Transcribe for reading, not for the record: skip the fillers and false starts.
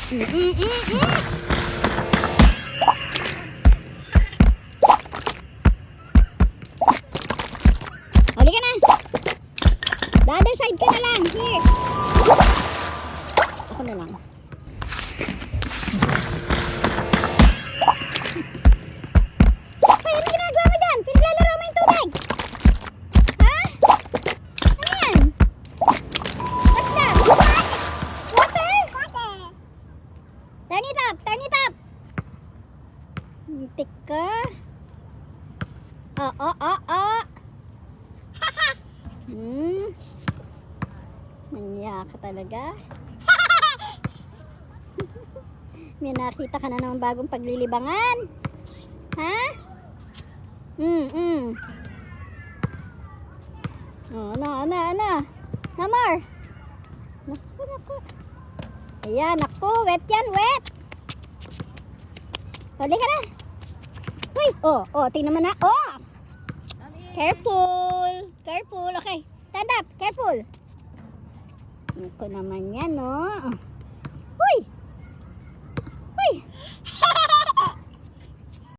Huli ka na. The other side ka na lang. Here. Ako na lang. Ay, ano ginagawa mo dyan? Pinaglalaro mo yung tubig. Ha? Ano yan? What's that? Water? Turn it up. Turn it up. Muntik ka. Oh. Manya ka talaga. May nakita ka na naman bagong paglilibangan. Ha? Oh, ano? Namar. Naku. Ayan, naku. Wet yan, wet. Huli ka na. Uy, tingnan mo na. Oh! Careful. Okay. Stand up. Careful. Ito naman yan, no?